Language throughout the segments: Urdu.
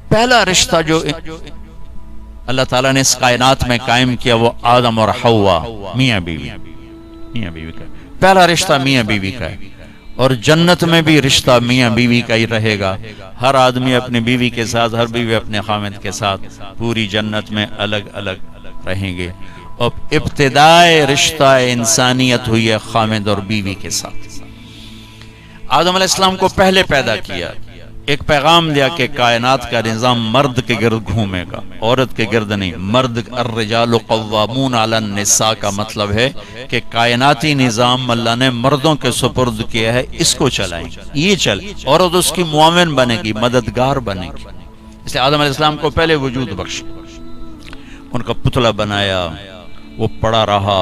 پہلا رشتہ جو اللہ تعالیٰ نے اس کائنات میں قائم کیا وہ آدم اور حوا، میاں بیوی کا پہلا رشتہ میاں بیوی کا ہے، اور جنت میں بھی رشتہ میاں بیوی کا ہی رہے گا۔ ہر آدمی اپنی بیوی کے ساتھ، ہر بیوی اپنے خامد کے ساتھ پوری جنت میں الگ الگ رہیں گے۔ اور ابتدائے رشتہ انسانیت ہوئی ہے خامد اور بیوی کے ساتھ۔ آدم علیہ السلام کو پہلے پیدا کیا، ایک پیغام دیا کہ کائنات کا نظام مرد کے گرد گھومے گا، عورت کے گرد نہیں۔ مرد الرجال قوامون علی النساء کا مطلب ہے کہ کائناتی نظام اللہ نے مردوں کے سپرد کیا ہے، اس کو چلائیں، یہ چل، عورت اس کی معاون بنے گی، مددگار بنے گی۔ اس لیے آدم علیہ السلام کو پہلے وجود بخش، ان کا پتلا بنایا، وہ پڑا رہا،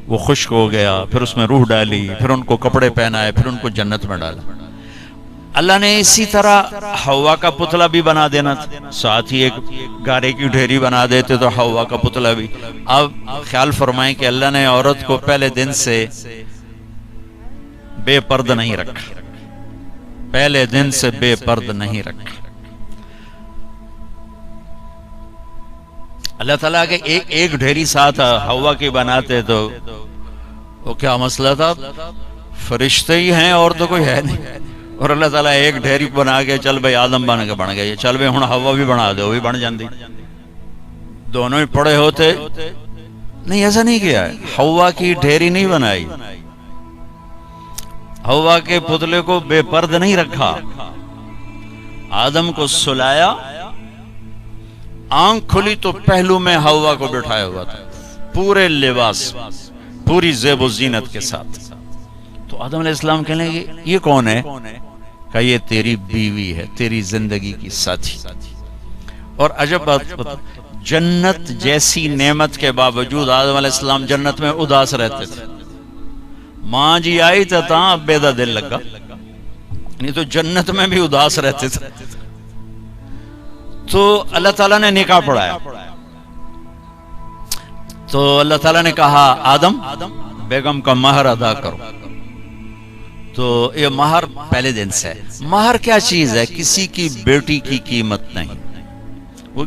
وہ خشک ہو گیا، پھر اس میں روح ڈالی، پھر ان کو کپڑے پہنائے، پھر ان کو جنت میں ڈالا۔ اللہ نے اسی طرح حوا کا پتلا بھی بنا دینا تھا، ساتھ ہی ایک گارے کی ڈھیری بنا دیتے تو حوا کا پتلا بھی۔ اب خیال فرمائیں کہ اللہ نے عورت کو پہلے دن سے بے پرد نہیں رکھا، پہلے دن سے بے پرد نہیں رکھا۔ اللہ تعالیٰ کے ایک ڈھیری ساتھ حوا کی بناتے تو وہ کیا مسئلہ تھا، فرشتے ہی ہیں اور تو کوئی ہے نہیں، اور اللہ تعالیٰ ایک ڈھیری بنا کے چل بھائی آدم بن کے بن گئے، چل بھائی ہن حوا بھی بنا دے، وہ بھی بن جاندی، دونوں ہی پڑے ہوتے نہیں۔ ایسا نہیں کیا ہے، حوا کی ڈھیری نہیں بنائی، حوا کے پتلے کو بے پرد نہیں رکھا، آدم کو سلایا، آنکھ کھلی تو پہلو میں حوا کو بٹھایا ہوا تھا، پورے لباس، پوری زیب و زینت کے ساتھ۔ تو آدم علیہ السلام کہنے لگے یہ کون ہے؟ کہ یہ تیری بیوی ہے، تیری زندگی کی ساتھی۔ اور عجب بات، جنت جیسی نعمت کے باوجود آدم علیہ السلام جنت میں اداس رہتے تھے۔ ماں جی آئی تھا اب بیدا دل لگا، نہیں تو جنت میں بھی اداس رہتے تھے۔ تو اللہ تعالیٰ نے نکاح پڑھایا، تو اللہ تعالیٰ نے کہا آدم بیگم کا مہر ادا کرو۔ تو یہ مہر پہلے دن سے ہے۔ مہر کیا چیز ہے؟ کسی کی بیٹی کی قیمت نہیں، وہ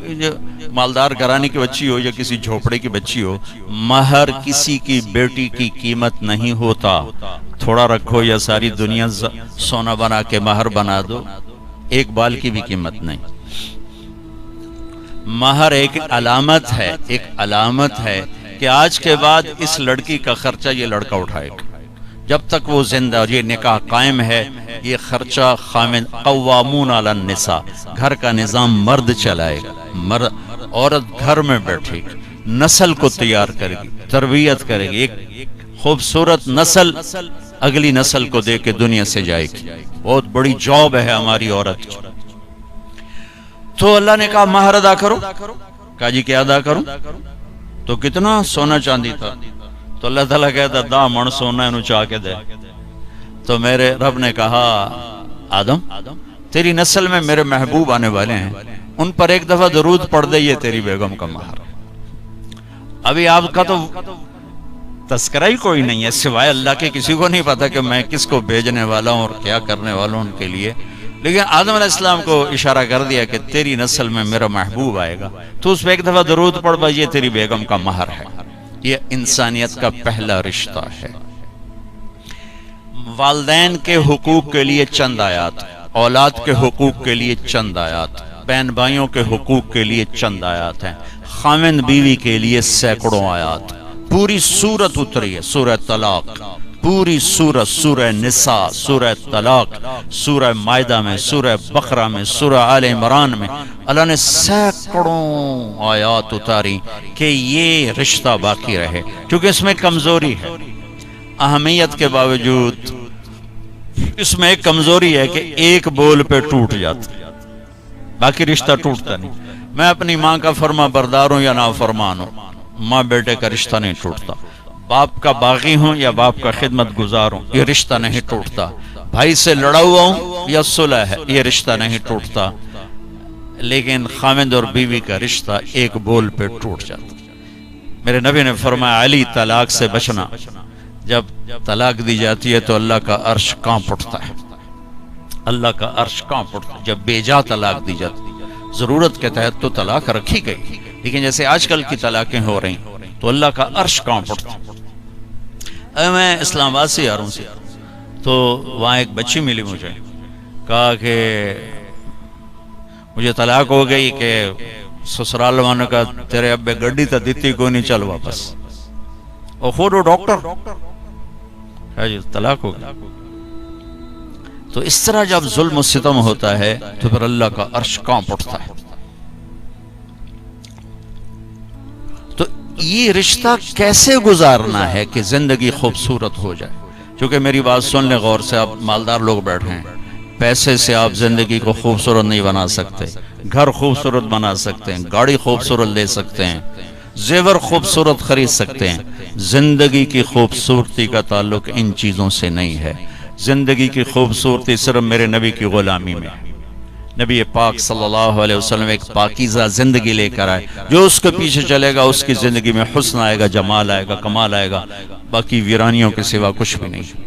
مالدار گھرانے کی بچی ہو یا کسی جھوپڑے کی بچی ہو، مہر کسی کی بیٹی کی قیمت نہیں ہوتا۔ تھوڑا رکھو یا ساری دنیا سونا بنا کے مہر بنا دو، ایک بال کی بھی قیمت نہیں۔ مہر ایک علامت ہے، ایک علامت ہے کہ آج کے بعد اس لڑکی کا خرچہ یہ لڑکا اٹھائے گا، جب تک وہ زندہ اور یہ نکاح قائم ہے، یہ خرچہ خامن قوامون علی النساء، گھر کا نظام مرد چلائے گا، عورت گھر میں بیٹھے گی، نسل کو تیار کرے گی، تربیت کرے گی، ایک خوبصورت نسل اگلی نسل کو دے کے دنیا سے جائے گی۔ بہت بڑی جاب ہے ہماری عورت کی۔ تو اللہ نے کہا مہر ادا کرو۔ کہا جی کیا ادا کروں؟ تو کتنا سونا چاندی تھا؟ تو اللہ تعالیٰ کہتا دا من سونا انہوں چاہ کے دے۔ تو میرے رب نے کہا آدم تیری نسل میں میرے محبوب آنے والے ہیں، ان پر ایک دفعہ درود پڑھ دے، یہ تیری بیگم کا مہر۔ ابھی آپ کا تو تذکرہ ہی کوئی نہیں ہے، سوائے اللہ کے کسی کو نہیں پتا کہ میں کس کو بھیجنے والا ہوں اور کیا کرنے والا ہوں ان کے لیے، لیکن آدم علیہ السلام کو اشارہ کر دیا کہ تیری نسل میں میرا محبوب آئے گا، تو اس پہ ایک دفعہ درود پڑھ بھائی، یہ تیری بیگم کا مہر ہے۔ یہ انسانیت کا پہلا رشتہ ہے۔ والدین کے حقوق کے لیے چند آیات، اولاد کے حقوق کے لیے چند آیات، بہن بھائیوں کے حقوق کے لیے چند آیات ہیں، خاوند بیوی کے لیے سینکڑوں آیات۔ پوری سورت اتری ہے، سورہ طلاق، پوری سورت، سورہ نساء، سورہ طلاق، سورہ مائدہ میں، سورہ بقرہ میں، سورہ آل عمران میں اللہ نے سینکڑوں آیات اتاری کہ یہ رشتہ باقی رہے، کیونکہ اس میں کمزوری ہے، اہمیت کے باوجود اس میں ایک کمزوری ہے کہ ایک بول پہ ٹوٹ جاتا، باقی رشتہ ٹوٹتا نہیں۔ میں اپنی ماں کا فرما بردار ہوں یا نافرمان ہوں، ماں بیٹے کا رشتہ نہیں ٹوٹتا، باپ کا باغی ہوں یا باپ کا خدمت گزار ہوں، یہ رشتہ نہیں ٹوٹتا، بھائی سے لڑا ہوا ہوں یا صلح ہے، یہ رشتہ نہیں ٹوٹتا، لیکن خاوند اور بیوی کا رشتہ ایک بول پہ ٹوٹ جاتا۔ میرے نبی نے فرمایا علی طلاق سے بچنا، جب طلاق دی جاتی ہے تو اللہ کا عرش کانپ اٹھتا ہے، اللہ کا عرش کانپ اٹھتا ہے جب بیجا طلاق دی جاتی ہے۔ ضرورت کے تحت تو طلاق رکھی گئی، لیکن جیسے آج کل کی طلاقیں ہو رہی تو اللہ کا عرش کانپ اٹھتا۔ میں اسلام آباد سے آ رہا ہوں تو وہاں ایک بچی ملی مجھے، کہا کہ مجھے طلاق ہو گئی کہ سسرال والوں کا تیرے ابے گڈی تا دیتی کوئی نہیں، چل واپس، اور خود وہ ڈاکٹر جی طلاق ہو گئی۔ تو اس طرح جب ظلم و ستم ہوتا ہے تو پھر اللہ کا عرش کانپ اٹھتا ہے۔ تو یہ رشتہ کیسے گزارنا ہے کہ زندگی خوبصورت ہو جائے؟ کیونکہ میری بات سن لیں غور سے، آپ مالدار لوگ بیٹھے ہیں، پیسے سے آپ زندگی کو خوبصورت نہیں بنا سکتے، گھر خوبصورت بنا سکتے ہیں، گاڑی خوبصورت لے سکتے ہیں، زیور خوبصورت خرید سکتے ہیں، زندگی کی خوبصورتی کا تعلق ان چیزوں سے نہیں ہے۔ زندگی کی خوبصورتی صرف میرے نبی کی غلامی میں ہے۔ نبی پاک صلی اللہ علیہ وسلم ایک پاکیزہ زندگی لے کر آئے، جو اس کے پیچھے چلے گا اس کی زندگی میں حسن آئے گا، جمال آئے گا، کمال آئے گا، باقی ویرانیوں کے سوا کچھ بھی نہیں۔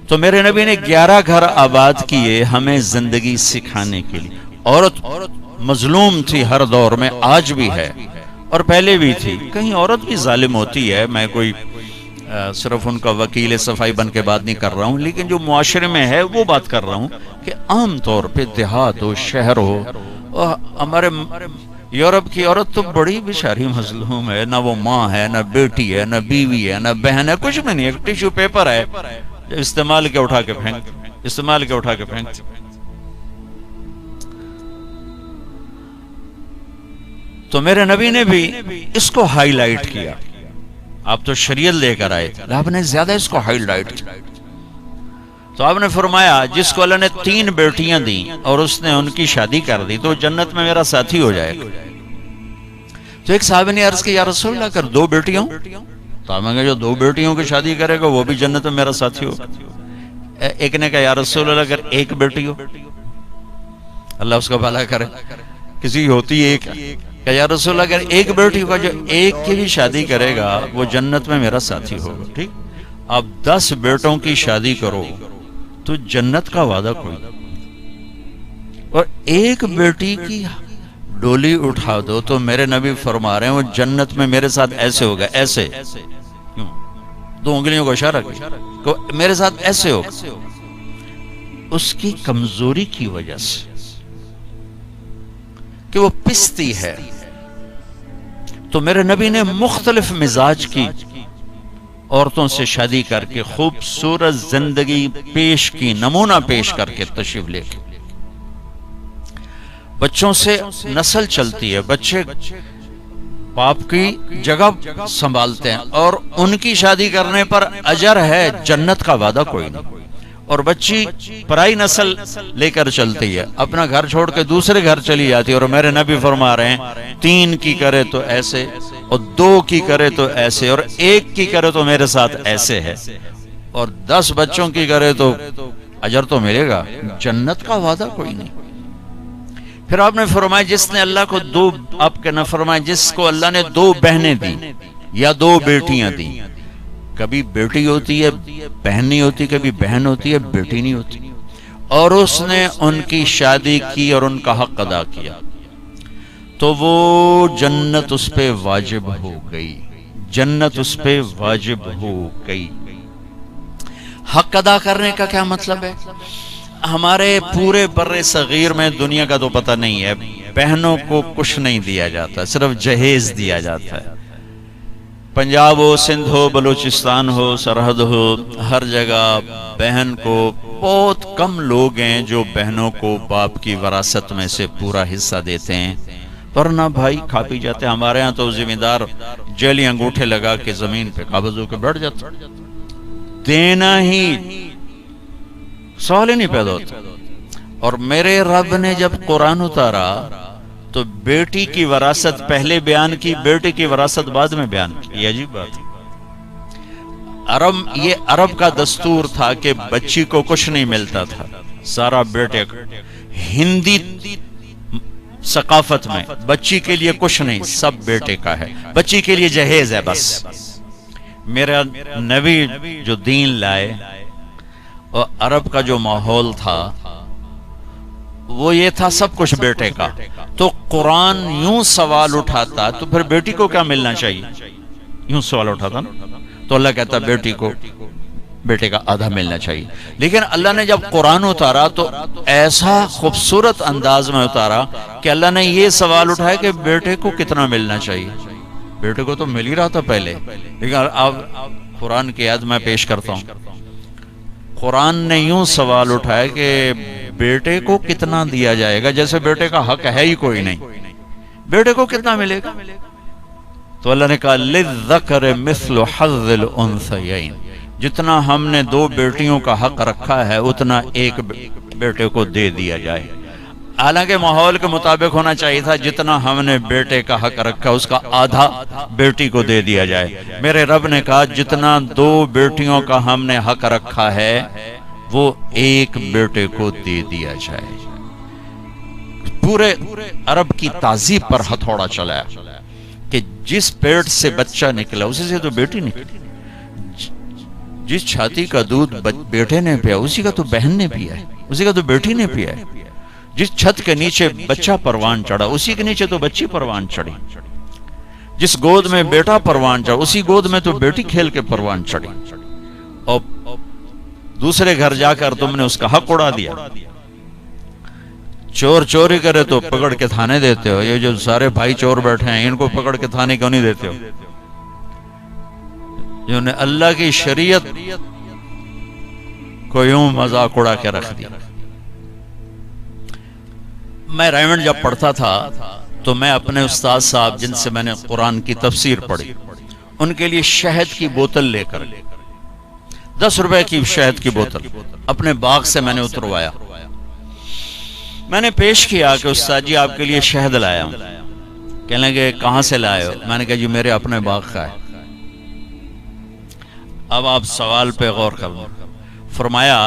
تو میرے نبی نے 11 گھر آباد کیے ہمیں زندگی سکھانے کے لیے۔ عورت مظلوم تھی ہر دور میں، آج بھی ہے اور پہلے بھی تھی۔ کہیں عورت بھی ظالم ہوتی ہے، میں کوئی صرف ان کا وکیل صفائی بن کے بات نہیں کر رہا ہوں، لیکن جو معاشرے میں ہے وہ بات کر رہا ہوں کہ عام طور پہ دیہات ہو، شہر ہو، اور ہمارے یورپ کی عورت تو بڑی بیچاری مظلوم ہے، نہ وہ ماں ہے، نہ بیٹی ہے، نہ بیوی ہے، نہ بہن ہے، کچھ بھی نہیں، ایک ٹیشو پیپر ہے، استعمال کے اٹھا کے پھینک۔ تو میرے نبی نے بھی اس کو ہائی لائٹ کیا۔ آپ تو شریعت لے کر آئے تھے، آپ نے زیادہ اس کو ہائی لائٹ کیا۔ تو آپ نے فرمایا جس کو اللہ نے 3 بیٹیاں دیں اور اس نے ان کی شادی کر دی تو جنت میں میرا ساتھی ہو جائے گا۔ تو ایک صحابی نے عرض کی یا رسول اللہ اگر 2 بیٹیاں تو آپ نے کہا جو 2 بیٹیوں کی شادی کرے گا وہ بھی جنت میں میرا ساتھی ہوگا۔ ایک نے کہا یا رسول اللہ اگر 1 بیٹی ہو، اللہ اس کا بھلا کرے، کسی ہوتی ایک، کہ یا رسول اللہ اگر 1 بیٹی ہوگا، جو 1 کی بھی شادی کرے گا وہ جنت میں میرا ساتھی ہوگا۔ ٹھیک، اب 10 بیٹوں کی شادی کرو تو جنت کا وعدہ کوئی، اور 1 بیٹی کی ڈولی اٹھا دو تو میرے نبی فرما رہے ہیں وہ جنت میں میرے ساتھ ایسے ہوگا، ایسے، 2 انگلیوں کو اشارہ کیا کہ میرے ساتھ ایسے ہوگا، اس کی کمزوری کی وجہ سے کہ وہ پستی ہے۔ تو میرے نبی نے مختلف مزاج کی عورتوں سے شادی کر کے خوبصورت زندگی پیش کی، نمونہ پیش کر کے تشریف لے کے۔ بچوں سے نسل چلتی ہے، بچے باپ کی جگہ سنبھالتے ہیں اور ان کی شادی کرنے پر اجر ہے، جنت کا وعدہ کوئی نہیں۔ اور بچی پرائی نسل لے کر چلتی ہے، اپنا گھر چھوڑ کے دوسرے گھر چلی جاتی ہے، اور میرے نبی فرما رہے ہیں 3 کی کرے تو ایسے، اور 2 کی کرے تو ایسے، اور 1 کی کرے تو میرے ساتھ ایسے ہے، اور 10 بچوں کی کرے تو اجر تو ملے گا، جنت کا وعدہ کوئی نہیں۔ پھر آپ نے فرمایا جس نے اللہ کو 2، آپ کے نہ فرمایا جس کو اللہ نے 2 بہنیں دی یا 2 بیٹیاں دی، کبھی بیٹی ہوتی ہے بہن نہیں ہوتی، کبھی بہن ہوتی ہے بیٹی نہیں ہوتی، اور اس نے ان کی شادی کی اور ان کا حق ادا کیا تو وہ جنت اس پہ واجب ہو گئی، جنت اس پہ واجب ہو گئی۔ حق ادا کرنے کا کیا مطلب ہے؟ ہمارے پورے بر صغیر میں دنیا کا تو پتہ نہیں ہے، بہنوں کو کچھ نہیں دیا جاتا، صرف جہیز دیا جاتا ہے۔ پنجاب ہو، سندھ ہو، بلوچستان ہو، سرحد ہو، ہر جگہ بہن کو، بہت کم لوگ ہیں جو بہنوں کو باپ کی وراثت میں سے پورا حصہ دیتے ہیں، ورنہ بھائی کھا پی جاتے ہیں۔ ہمارے ہاں تو زمیندار جیلی انگوٹھے لگا کے زمین پہ قابض ہو کے بیٹھ جاتا، دینا ہی سوال ہی نہیں پیدا ہوتا۔ اور میرے رب نے جب قرآن اتارا تو بیٹی کی وراثت پہلے بیان کی، بیٹی کی وراثت بعد میں بیان کی۔ یہ عجیب بات ہے، یہ عرب کا دستور تھا کہ بچی کو کچھ نہیں ملتا تھا، سارا بیٹے کا۔ ہندی ثقافت میں بچی کے لیے کچھ نہیں، سب بیٹے کا ہے، بچی کے لیے جہیز ہے بس۔ میرا نبی جو دین لائے اور عرب کا جو ماحول تھا وہ یہ تھا سب کچھ بیٹے کا، تو قرآن یوں سوال اٹھاتا تو پھر بیٹی کو کیا ملنا چاہیے؟ یوں سوال اٹھاتا نا، تو اللہ کہتا بیٹی کو بیٹے کا آدھا ملنا چاہیے۔ لیکن اللہ نے جب قرآن اتارا تو ایسا خوبصورت انداز میں اتارا کہ اللہ نے یہ سوال اٹھایا کہ بیٹے کو کتنا ملنا چاہیے۔ بیٹے کو تو مل ہی رہا تھا پہلے، لیکن اب قرآن کی آیت میں پیش کرتا ہوں۔ قرآن نے یوں سوال اٹھایا کہ بیٹے کو کتنا دیا جائے گا، جیسے بیٹے کا حق ہے ہی کوئی نہیں، بیٹے کو کتنا ملے گا؟ تو اللہ نے کہا للذکر مثل حظ الانثیین، جتنا ہم نے 2 بیٹیوں کا حق رکھا ہے اتنا ایک بیٹے کو دے دیا جائے۔ حالانکہ ماحول کے مطابق ہونا چاہیے تھا جتنا ہم نے بیٹے کا حق رکھا اس کا آدھا بیٹی کو دے دیا جائے۔ میرے رب نے کہا جتنا 2 بیٹیوں کا ہم نے حق رکھا ہے وہ ایک بیٹے کو دے دیا جائے۔ پورے عرب کی تہذیب پر ہتھوڑا چلایا کہ جس پیٹ سے بچہ نکلا اسی سے تو بیٹی نکلی، جس چھاتی کا دودھ بیٹے نے پیا اسی کا تو بہن نے پیا ہے، اسی کا تو بیٹی نے پیا ہے، جس چھت کے نیچے بچہ پروان چڑھا اسی کے نیچے تو بچی پروان چڑھی، جس گود میں بیٹا پروان چڑھا اسی گود میں تو بیٹی کھیل کے پروان چڑھی، اور دوسرے گھر جا کر تم نے اس کا حق اڑا دیا۔ چور چوری کرے تو پکڑ کے تھانے دیتے ہو، یہ جو سارے بھائی چور بیٹھے ہیں ان کو پکڑ کے تھانے کیوں نہیں دیتے ہو؟ جنہوں نے اللہ کی شریعت کو یوں مذاق اڑا کے رکھ دیا۔ میں ریمنڈ جب پڑھتا تھا تو میں اپنے استاد صاحب جن سے میں نے قرآن کی تفسیر پڑھی ان کے لیے شہد کی بوتل لے کر 10 روپے کی شہد کی بوتل اپنے باغ سے میں نے اتروایا، میں نے پیش کیا کہ استاد جی آپ کے لیے شہد لایا ہوں۔ کہنے لگے کہاں سے لائے ہو؟ میں نے کہا جی میرے اپنے باغ کا ہے۔ اب آپ سوال پہ غور کرو۔ فرمایا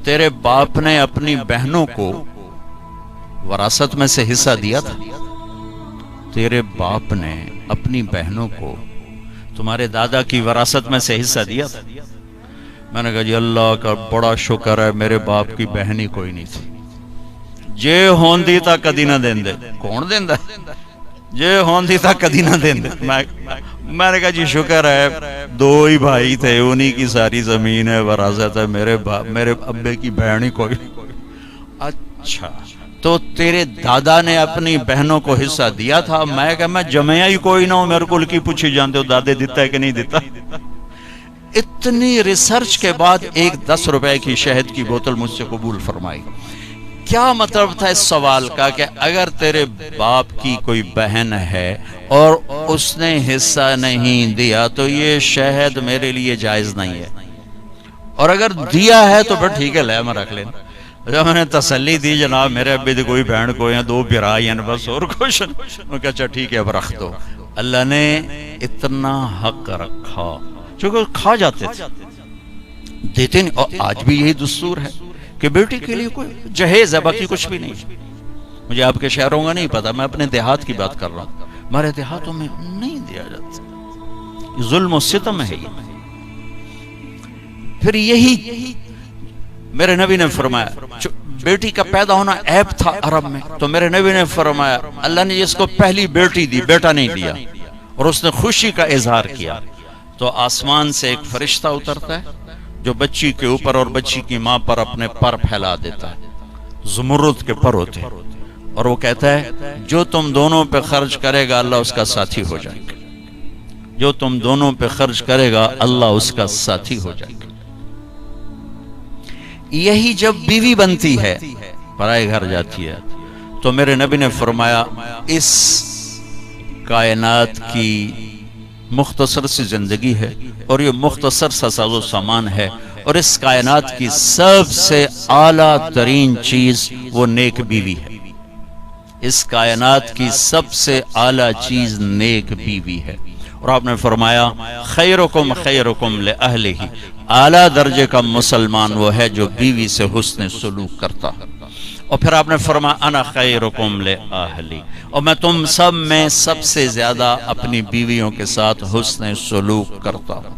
تیرے باپ نے اپنی بہنوں کو وراثت میں سے حصہ دیا تھا؟ تیرے باپ نے اپنی بہنوں کو تمہارے دادا کی وراثت میں سے حصہ دیا تھا؟ میں نے کہا جی اللہ کا بڑا شکر ہے میرے باپ کی بہن ہی کوئی نہیں تھی، جے ہوندی تا کدی نہ دین دے۔ کون دیندا؟ جے ہوندی تا کدی نہ دین دے۔ میں نے کہا جی شکر ہے 2 ہی بھائی تھے، انہی کی ساری زمین ہے، وراثت ہے، میرے ابے کی بہن ہی کوئی۔ اچھا تو تیرے دادا نے اپنی بہنوں کو حصہ دیا تھا؟ میں کہا میں جمعیا ہی کوئی نہ ہوں، میرے کو کی پوچھی جانتے ہو دادے دیتا ہے کہ نہیں دیتا؟ اتنی ریسرچ کے بعد ایک 10 روپے کی شہد کی بوتل مجھ سے قبول فرمائی۔ کیا مطلب تھا اس سوال کا کہ اگر تیرے باپ کی کوئی بہن ہے اور اس نے حصہ نہیں دیا تو یہ شہد میرے لیے جائز نہیں ہے، اور اگر دیا ہے تو پھر ٹھیک ہے لے میں رکھ لینا۔ جب میں نے تسلی دی جناب میرے ابھی تو کوئی بہن کوئی ہیں، 2 بھرائی ہیں بس، اور کچھ نہیں، کہ اچھا ٹھیک ہے اب رکھ دو۔ اللہ نے اتنا حق رکھا چونکہ کھا جاتے تھے دیتے نہیں، اور آج بھی یہی دستور ہے کہ بیٹی کے لیے کوئی جہیز ہے، باقی کچھ بھی نہیں۔ مجھے آپ کے شہروں کا نہیں پتا، میں اپنے دیہات کی بات کر رہا ہوں، ہمارے دیہاتوں میں نہیں دیا جاتا، ظلم و ستم ہے یہ۔ پھر یہی میرے نبی نے فرمایا، بیٹی کا پیدا ہونا عیب تھا عرب میں، تو میرے نبی نے فرمایا اللہ نے جس کو پہلی بیٹی دی بیٹا نہیں دیا اور اس نے خوشی کا اظہار کیا تو آسمان سے ایک فرشتہ اترتا ہے جو بچی کے اوپر اور بچی کی ماں پر اپنے پر پھیلا دیتا ہے، زمرد کے پر ہوتے ہیں، اور وہ کہتا ہے جو تم دونوں پہ خرچ کرے گا اللہ اس کا ساتھی ہو جائے گا، جو تم دونوں پہ خرچ کرے گا اللہ اس کا ساتھی ہو جائے گا۔ یہی جب بیوی بنتی ہے پرائے گھر جاتی ہے تو میرے نبی نے فرمایا اس کائنات کی مختصر سی زندگی ہے اور یہ مختصر سا ساز و سامان ہے، اور اس کائنات کی سب سے اعلیٰ ترین چیز وہ نیک بیوی ہے، اس کائنات کی سب سے اعلیٰ چیز نیک بیوی ہے۔ اور آپ نے فرمایا خیرکم خیرکم لأہلہ، اعلیٰ درجے کا مسلمان وہ ہے جو بیوی سے حسن سلوک کرتا ہے۔ اور پھر آپ نے فرمایا انا خیرکم لأہلی، اور میں تم سب میں سب سے زیادہ اپنی بیویوں کے ساتھ حسن سلوک کرتا ہوں۔